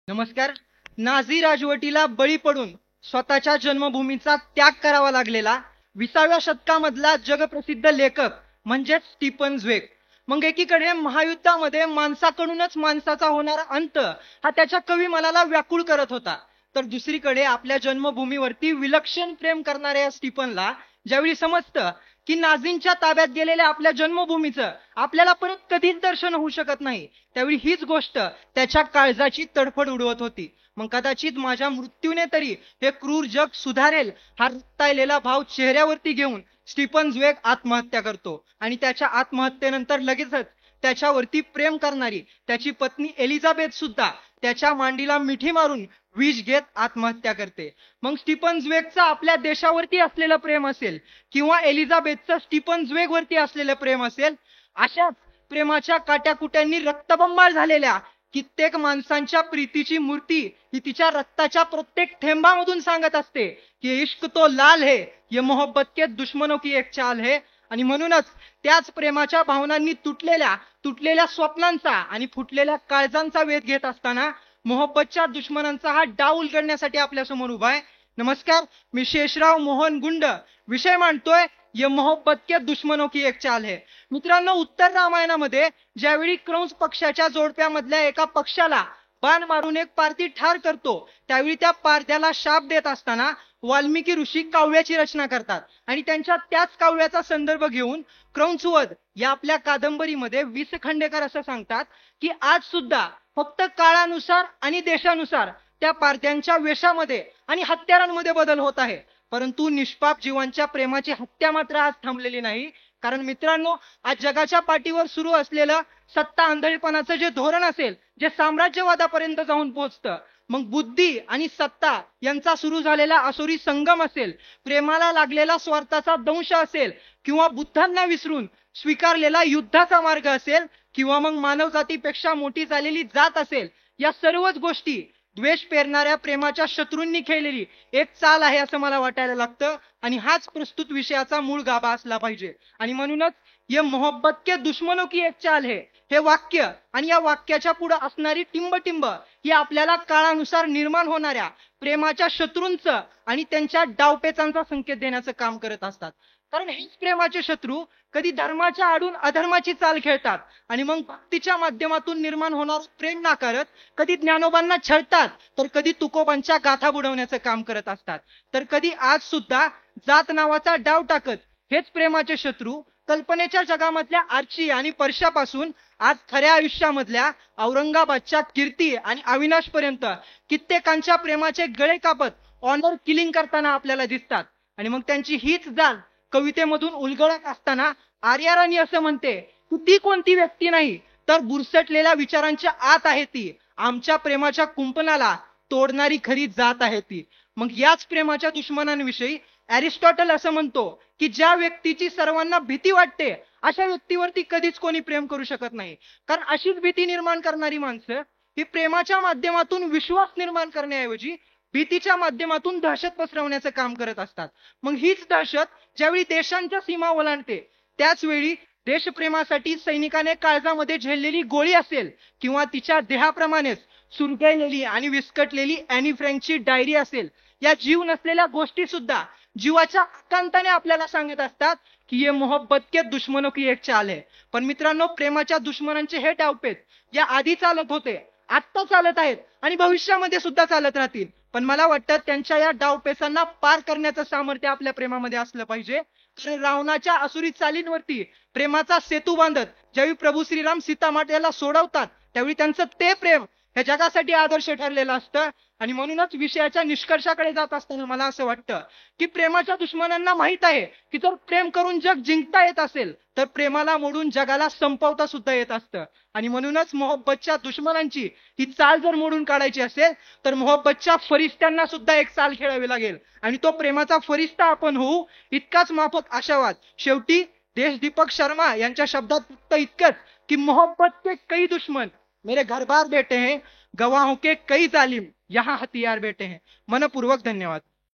नमस्कार. नाझी राजवटीला बळी पडून स्वतःच्या जन्मभूमीचा त्याग करावा लागलेला 20व्या शतकामधला जगप्रसिद्ध लेखक म्हणजे स्टीफन झ्वेग. मग एकीकडे महायुद्धामध्ये माणसाकडूनच माणसाचा होणारा अंत हा त्याच्या कवी मनाला व्याकुळ करत होता, तर दुसरीकडे आपल्या जन्मभूमीवरती विलक्षण प्रेम करणाऱ्या या स्टीफनला ज्यावेळी समजतं की नाझींच्या ताब्यात गेलेल्या आपल्या जन्मभूमीचं आपल्याला परत कधीच दर्शन होऊ शकत नाही, त्यावेळी हीच गोष्ट त्याच्या काळजाची तडफड उडवत होती. मग कदाचित माझ्या मृत्यूने तरी हे क्रूर जग सुधारेल हा रक्ताळलेला भाव चेहऱ्यावरती घेऊन स्टीफन झ्वेग आत्महत्या करतो. आणि त्याच्या आत्महत्येनंतर लगेचच त्याच्यावरती प्रेम करणारी त्याची पत्नी एलिझाबेथ सुद्धा त्याच्या मांडीला मिठी मारून विष घेत आत्महत्या करते. मग स्टीफन झ्वेगचं आपल्या देशावरती असलेलं प्रेम असेल किंवा एलिझाबेथचं स्टीफन झ्वेग वरती असलेलं प्रेम असेल, अशाच प्रेमाच्या काट्याकुट्यांनी रक्तबंबाळ झालेल्या कित्येक माणसांच्या प्रीतीची मूर्ती ही तिच्या रक्ताच्या प्रत्येक थेंबामधून सांगत असते की इश्क तो लाल है, ये मोहब्बत के दुश्मनों की एक चाल है. आणि म्हणूनच त्याच प्रेमाच्या भावनांनी तुटलेल्या स्वप्नांचा आणि फुटलेल्या काळजांचा वेध घेत असताना मोहब्बतच्या दुश्मनांचा हा डाव उलगडण्यासाठी आपल्या समोर उभा आहे. नमस्कार, मी शेषराव मोहन गुंड विषय मांडतोय ये मोहब्बत के दुश्मनों की एक चाल है. मित्रांनो, उत्तर रामायणामध्ये ज्यावेळी कंस पक्षाच्या जोडप्यामधल्या एका पक्षाला बाण मारून एक पारधी ठार करतो, त्यावेळी त्या पारध्याला शाप देत असताना वाल्मिकी ऋषी काव्याची रचना करतात आणि त्यांच्या त्याच काव्याचा संदर्भ घेऊन कंसवध या आपल्या कादंबरीमध्ये वि. स. खांडेकर असं सांगतात की आज सुद्धा फक्त काळानुसार आणि देशानुसार त्या पारध्यांच्या वेशामध्ये आणि हत्यारांमध्ये बदल होत आहे, परंतु निष्पाप जीवांच्या प्रेमाची हत्या मात्र आज थांबलेली नाही. कारण मित्रांनो, आज जगाच्या पाठीवर सुरू असलेलं सत्ता आंधळेपणाचं जे धोरण असेल, जे साम्राज्यवादापर्यंत जाऊन पोहोचतं, मग बुद्धी आणि सत्ता यांचा सुरू झालेला असुरी संगम असेल, प्रेमाला लागलेला स्वार्थाचा दंश असेल, किंवा बुद्धांना विसरून स्वीकारलेला युद्धाचा मार्ग असेल, किंवा मग मानवजातीपेक्षा मोठी झालेली जात असेल, या सर्वच गोष्टी द्वेष पेरणाऱ्या प्रेमाच्या शत्रूंनी खेळलेली एक चाल आहे असं मला वाटायला लागतं. आणि हाच प्रस्तुत विषयाचा मूळ गाभा असला पाहिजे. आणि म्हणूनच ये मोहब्बत के दुश्मनों की एक चाल है हे वाक्य आणि या वाक्याच्या पुढे असणारी टिंब ही आपल्याला काळानुसार निर्माण होणाऱ्या प्रेमाच्या शत्रूंचं आणि त्यांच्या डावपेचांचा संकेत देण्याचं काम करत असतात. कारण हेच प्रेमाचे शत्रू कधी धर्माच्या आडून अधर्माची चाल खेळतात आणि मग भक्तीच्या माध्यमातून निर्माण होणार प्रेम नाकारत कधी ज्ञानोबांना छळतात, तर कधी तुकोबांच्या गाथा बुडवण्याचं काम करत असतात, तर कधी आज सुद्धा जात नावाचा डाव टाकत हेच प्रेमाचे शत्रू कल्पनेच्या जगामधल्या आर्ची आणि परशापासून आज खऱ्या आयुष्यामधल्या औरंगाबादच्या कीर्ती आणि अविनाश पर्यंत कित्येकांच्या प्रेमाचे गळे कापत ऑनर किलिंग करताना आपल्याला दिसतात. आणि मग त्यांची हीच जाल कवितेमधून उलगडत असताना आर्या राणी असं म्हणते की ती कोणती व्यक्ती नाही तर बुरसटलेल्या विचारांच्या आत आहे ती, आमच्या प्रेमाच्या कुंपणाला तोडणारी खरी जात आहे ती. मग याच प्रेमाच्या दुश्मनांविषयी अरिस्टॉटल असं म्हणतो की ज्या व्यक्तीची सर्वांना भीती वाटते अशा व्यक्तीवरती कधीच कोणी प्रेम करू शकत नाही. कारण अशीच भीती निर्माण करणारी माणसं ही प्रेमाच्या माध्यमातून विश्वास निर्माण करण्याऐवजी भीतीच्या माध्यमातून दहशत पसरवण्याचं काम करत असतात. मग हीच दहशत ज्यावेळी देशांच्या सीमा ओलांडते, त्याच वेळी देशप्रेमासाठी सैनिकाने काळजामध्ये झेललेली गोळी असेल किंवा तिच्या देहाप्रमाणेच सुरगळलेली आणि विस्कटलेली ॲनी फ्रँकची डायरी असेल, या जीव नसलेल्या गोष्टी सुद्धा जीवाच्या आकांताने आपल्याला सांगत असतात की ये मोहब्बत के दुश्मनों की एक चाल है. पण मित्रांनो, प्रेमाच्या दुश्मनांचे हे डावपेच या आधी चालत होते, आत्ता चालत आहेत आणि भविष्यामध्ये सुद्धा चालत राहतील. पण मला वाटतं त्यांच्या या डावपेचांना पार करण्याचं सामर्थ्य आपल्या प्रेमामध्ये असलं पाहिजे. कारण रावणाच्या असुरी चालींवरती प्रेमाचा सेतू बांधत ज्यावेळी प्रभू श्रीराम सीता मातेला सोडवतात, त्यावेळी त्यांचं ते प्रेम हे जगासाठी आदर्श ठरलेलं असतं. आणि म्हणूनच विषयाच्या निष्कर्षाकडे जात असताना मला असं वाटतं की प्रेमाच्या दुश्मनांना माहित आहे की जर प्रेम करून जग जिंकता येत असेल तर प्रेमाला मोडून जगाला संपवता सुद्धा येत असतं. आणि म्हणूनच मोहब्बतच्या दुश्मनांची ही चाल जर मोडून काढायची असेल तर मोहब्बतच्या फरिश्त्यांना सुद्धा एक चाल खेळावी लागेल आणि तो प्रेमाचा फरिश्ता आपण होऊ इतकाच माफक आशावाद. शेवटी देश दीपक शर्मा यांच्या शब्दात फक्त इतकंच की मोहब्बत के कई दुश्मन मेरे घरबार बेटे हैं, गवाहों के कई जालिम यहाँ हथियार बेटे हैं. मनपूर्वक धन्यवाद.